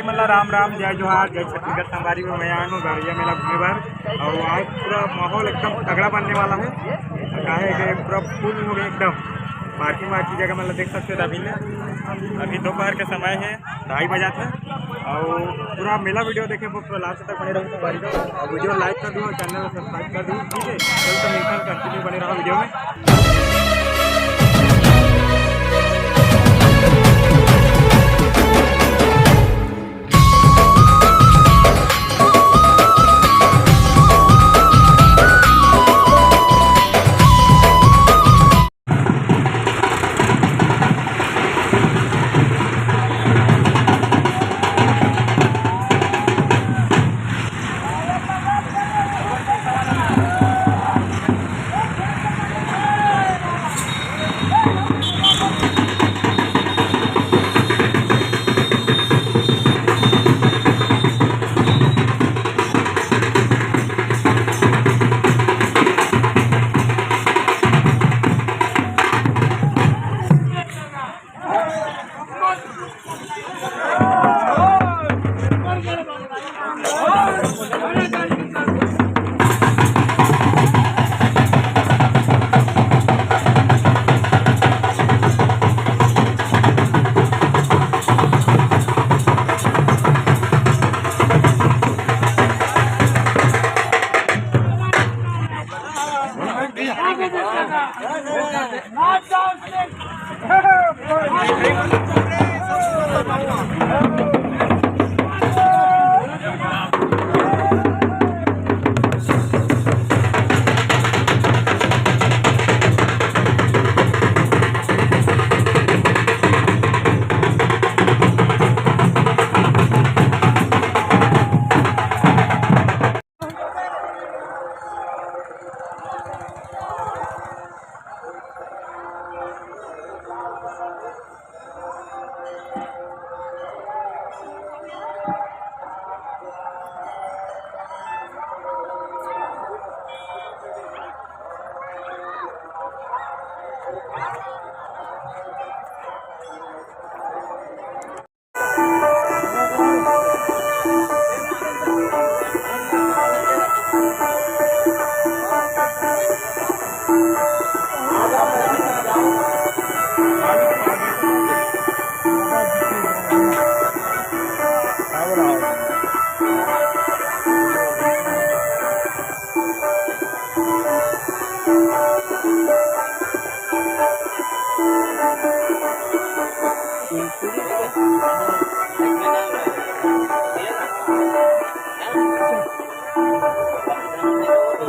मतलब राम राम, जय जोहार, जय छत्तीसगढ़ संगवारी में मैं आया हूँ गौरैया मेला घूमने बार। और आज पूरा माहौल एकदम तगड़ा बनने वाला है। क्या है कि पूरा फुल हो गया एकदम। पार्किंग वार्किंग जगह मतलब देख सकते हो। अभी दोपहर के समय है, 2:30 बजा था। और पूरा मेला वीडियो देखे पूरा लास्ट तक बने रहूँ बारी का। और वीडियो लाइक कर दूँ और चैनल को सब्सक्राइब कर दूँ, ठीक है। कल तो मिलता है, कंटिन्यू बने रहा वीडियो में।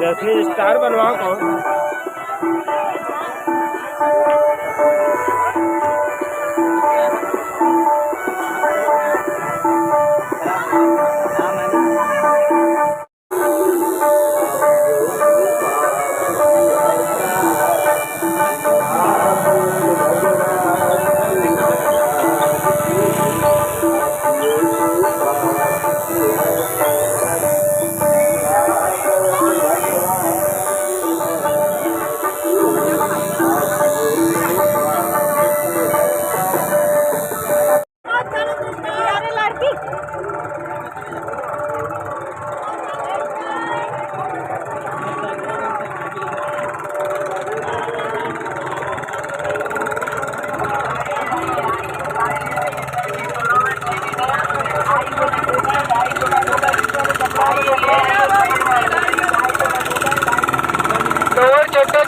जैसे स्टार बनवाओ कौन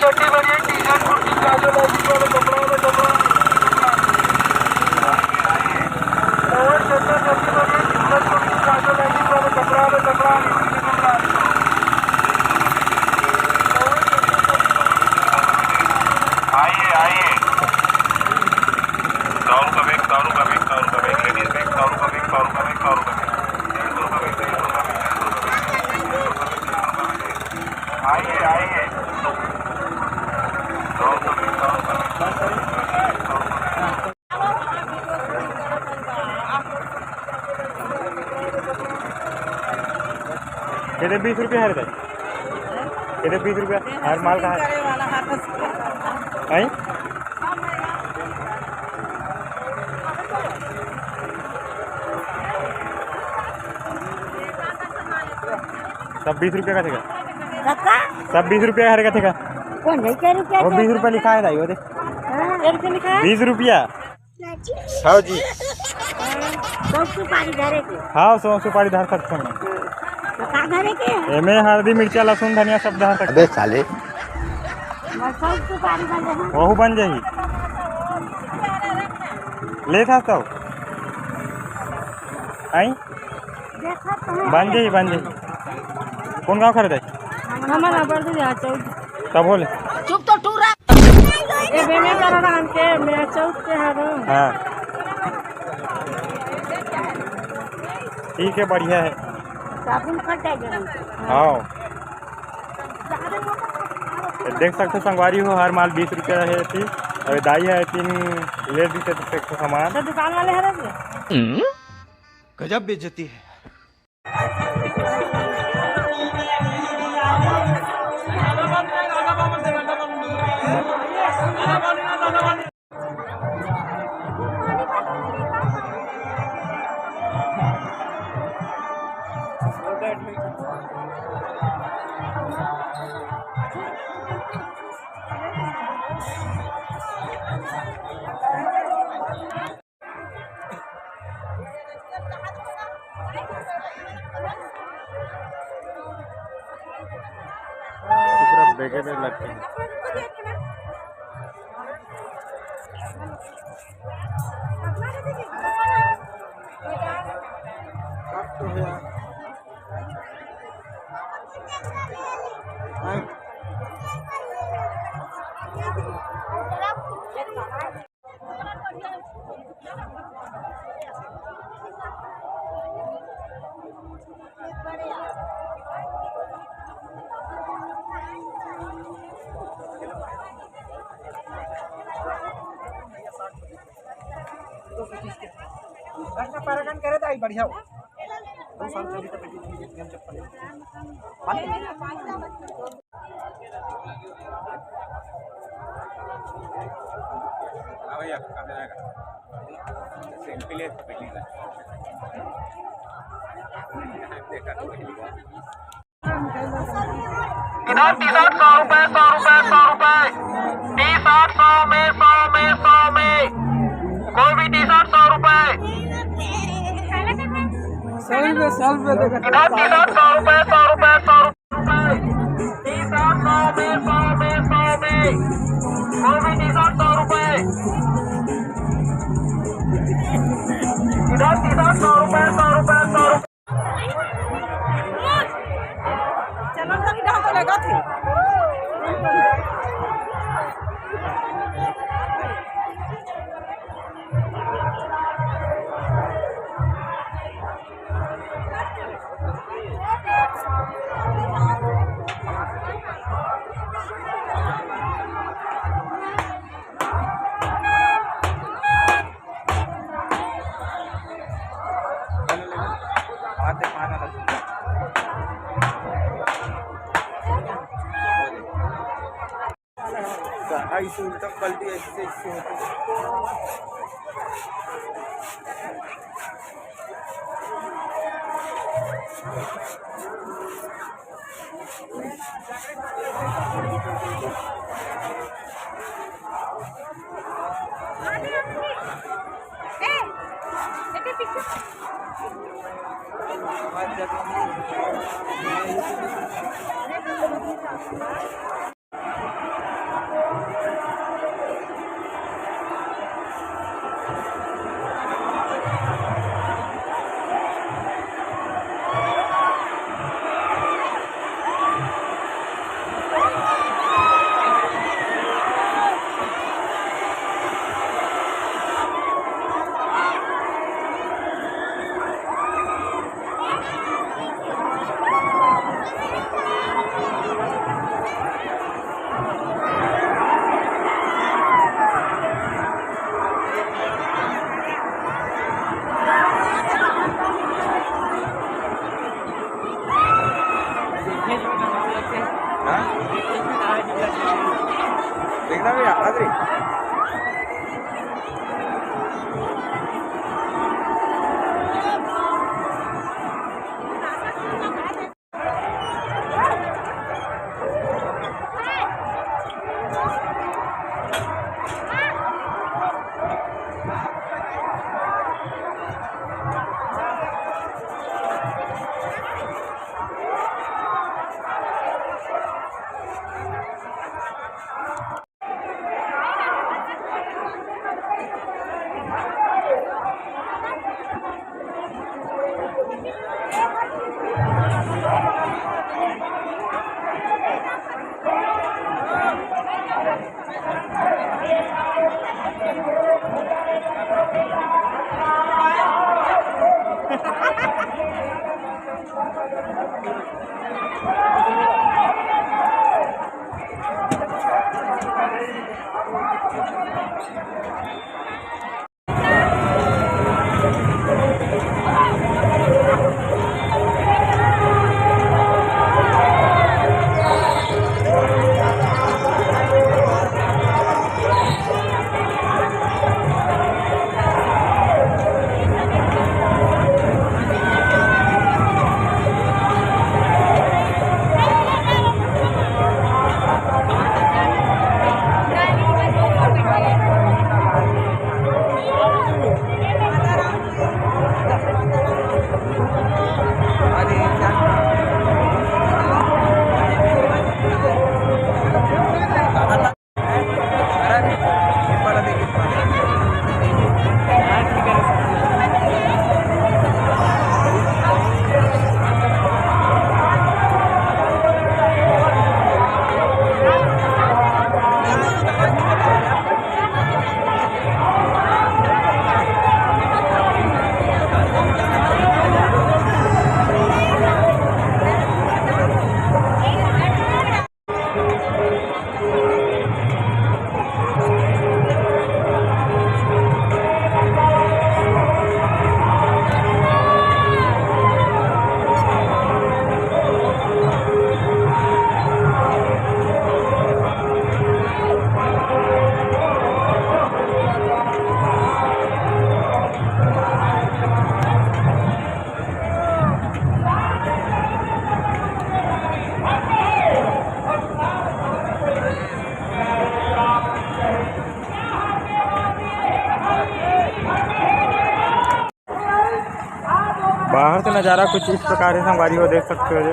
छोटी बड़ी टी-शर्ट कुर्ती प्लाजो कपड़ा कपड़ा और छोटा छोटी बड़ी टी-शर्ट कुर्ती प्लाजो कपड़ा आइए आइए 100 रुपये बैग 100 रुपये बैग 100 रुपये बैग लेडीज बैग 100 रुपये बैग 100 रुपये बैग 100 रुपये बैग आइए आइए 100 रुपये ये 20 रुपये हर दे ये 20 रुपये हर माल का है सब 20 रुपये का थे सबका सब 20 रुपये का थे कौन नहीं क्या रुपया वो 20 रुपये लिखा है वो देख रुपया लिखा है 20 रुपया। हाँ जी 100 सुपारी धरे के हाँ 100 सुपारी धर सकते हैं तो का धरे के एमे हल्दी मिर्चा लहसुन धनिया सब धर सकते अबे साले 100 सुपारी बन जाए वहू बन जाही ले था सब आई देखा तो बन जाही कौन गाँव खरीदे हमारा बढ़ जा चौक तब बोले चुप तो टूरा ए बेमे कर रहा के मैं चौक के हारो हाँ ठीक है बढ़िया है साबुन खट्टा जरा हाँ देख सकते संगवारी हो हर माल 20 रुपया है थी और दाई है 3 ले दी तो सामान तो दुकान वाले हरे गजब बेइज्जती है। पूरा बेगे में लगते हैं पैरागन करे तो बढ़िया हो इधर टी-शर्ट 100 रुपए 100 रुपए 100 रुपए टी-शर्ट 100 में 100 में 100 में कोई भी टी-शर्ट 100 रुपए इधर टी-शर्ट 100 रुपए 100 रुपए 100 रुपए टी-शर्ट 100 में 100 में 100 में कोई भी टी-शर्ट 100 रुपए इधर टी-शर्ट 100 रुपए 100 रुपए 100 रुपए चलो तक डाल तो लगा थी ऐसे उल्टा पलटी ऐसे होती बाहर से नज़ारा कुछ इस प्रकार से संगवारी को देख सकते हो जी।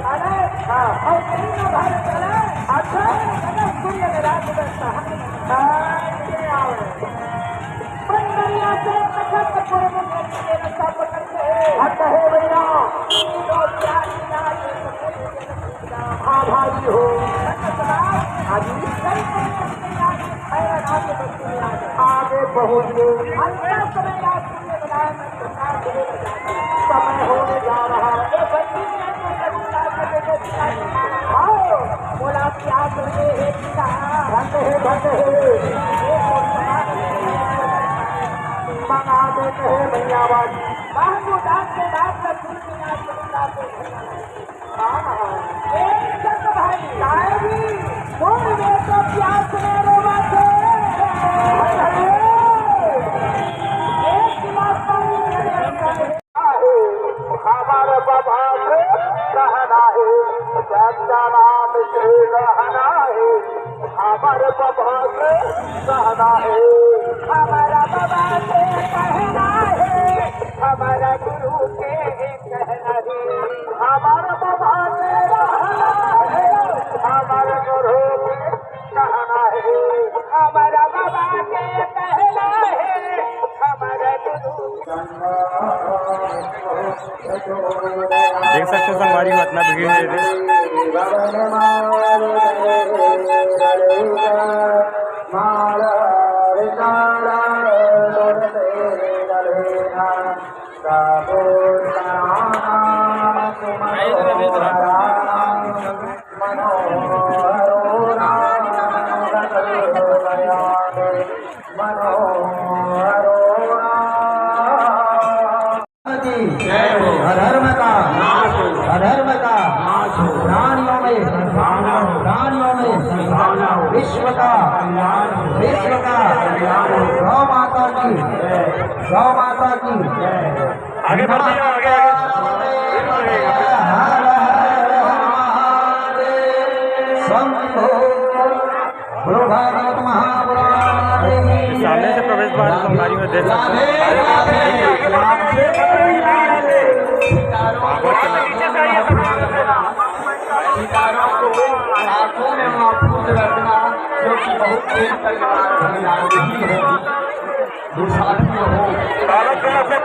आगे बहुत समय होने जा रहा है। बोला क्या करते हैं मंगा देते हैं भैया बाजी बाबू डाक के डाक का भाई आएगी बोल दे तो प्यास में रोवा थे एक गिलास पानी हमारे बाबा से कहना है सच्चा नाम से रहना है हमारे बाबा से कहना है हमारा बाबा से कहना है हमारा गुरु के कहना है हमारा बाबा से रहना है हमारे गुरु के कहना है हमारा बाबा के कहना है हमारा गुरु देख सकते हो संगवारी को इतना भीड़ है। अधर्म का प्राणियों में विश्व का गौ माता की आगे बढ़ते हैं, आगे सामने से प्रवेश द्वार संगवारी में देख सकते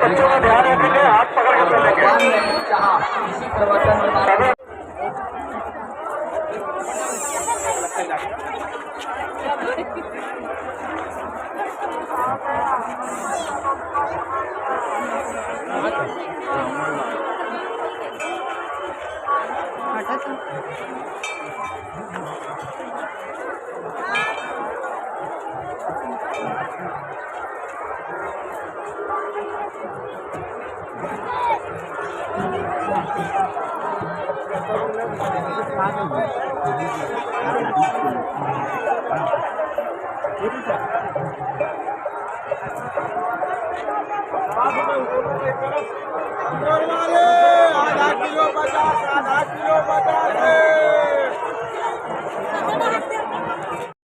बच्चों का ध्यान रखेंगे, हाथ पकड़ के चलेंगे।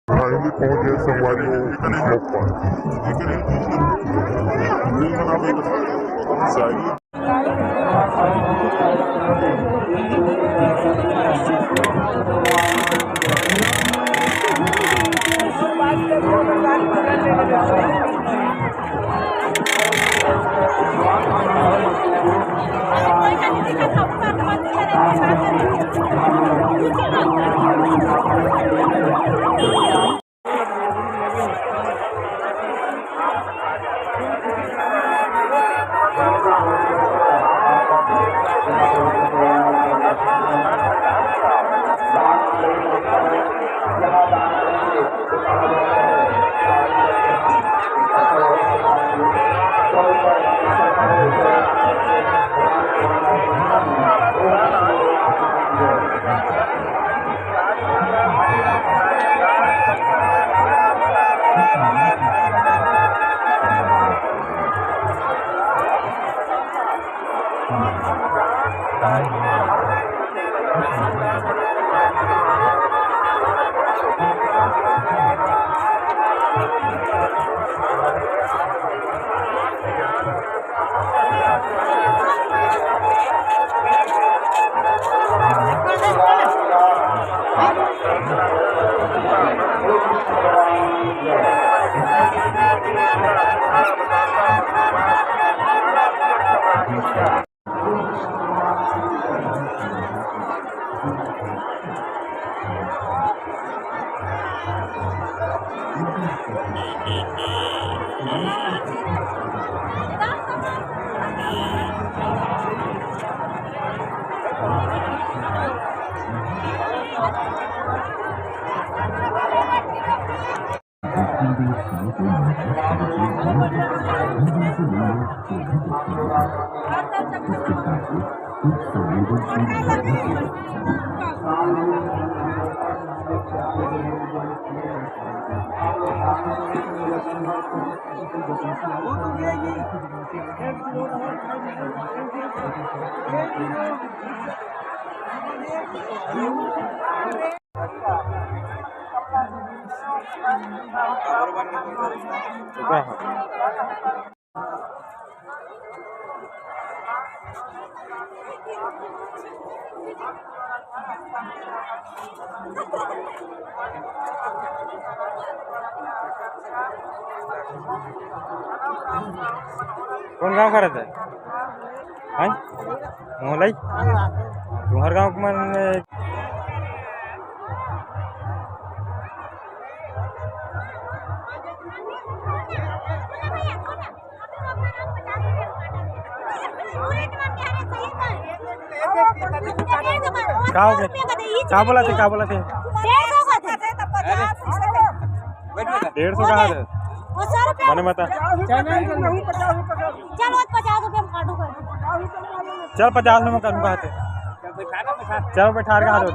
Finally pਹੁੰच गए संगवारी स्टॉप पर कौन गाँव का रहता है? मोहलाई तुम्हारे गाँव में क्या बोला थे 150 कहा थे मैंने बता चल 50 में करूँ कहा थे चल बैठा कहा दो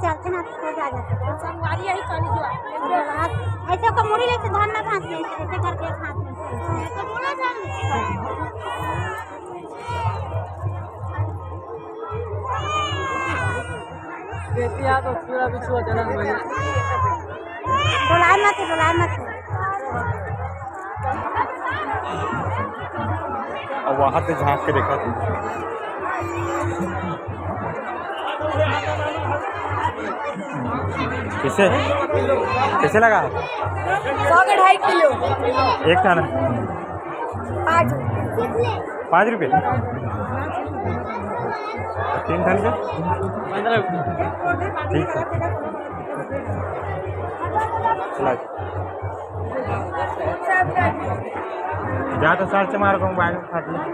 चलते ना तो जा जाते संगवारी यही चली जो ऐसे को मुड़ी लेके धान ना भांज ले ऐसे करके हाथ में तो बोला जान बेटिया तो पूरा बिछुआ चला गया बुला मत अब वहां से झांक के देखा था किसे कैसे लगा 100 का 2.5 किलो एक खाना 5 रुपये 3 थाली का 15 रुपये ठीक है चला जा तो सर्च मार को मोबाइल में फाट ले हो गए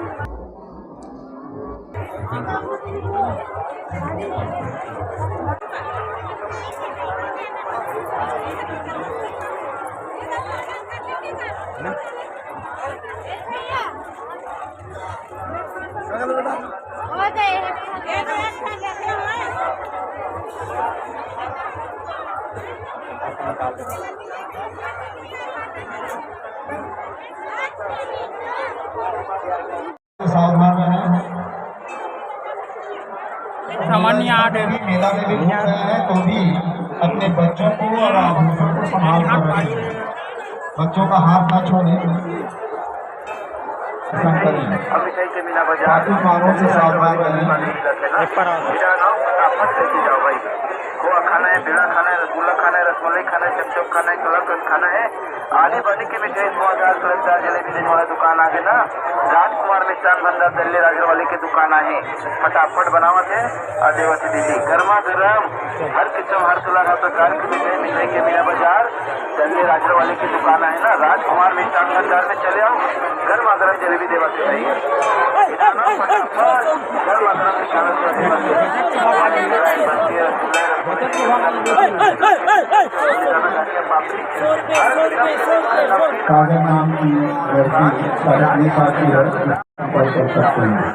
सावधान रहें। सामान्य आठ कभी मेला में भी घूम रहे हैं तो भी अपने बच्चों को और आभूषण को संभाल कर रखें। बच्चों का हाथ ना छोड़ें। पार्टी वालों से सावधान रहें। फटाफट लेके जाओ भाई। खोआ खाना है, पेड़ा खाना है, रसगुल्ला खाना है, रसमलाई खाना है, चमचम खाना है, कलाकंद खाना है, आने बाने की मिठाई, धुआंधार कलकदार जलेबी देने वाला दुकान आगे ना राजकुमार मिष्ठान भंडार दल्ले राजर वाले की दुकान आहे। फटाफट बनावत है और देवती दीदी गर्मा गर्म हर किस्म हर तरह हर प्रकार की मिठाई मिठाई के मीना बाजार दल्ले राजर वाले की दुकान आहे ना राजकुमार मिष्ठान भंडार में चले आओ। गर्मा गर्म जलेबी देवती भाई फटाफट गर्मा गर्म मिष्ठान कागज नाम की लड़की साढ़े साल की है संपर्क कर सकते हैं।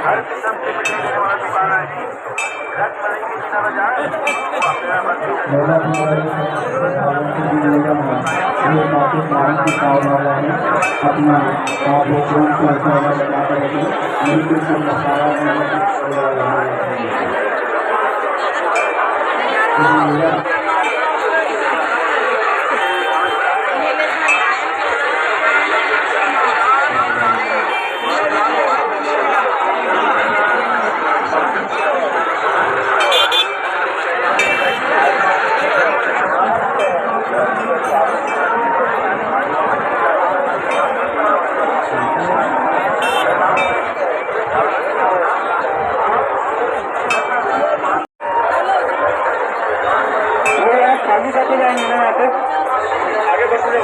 हर किस्म की मिठाई देने वाला दुकान है। मेला ये काफी मान की भावना है अपना आभूषण का सारा लगा करके बिल्कुल खाली जाके जाएंगे ना यहाँ पे आगे बढ़ते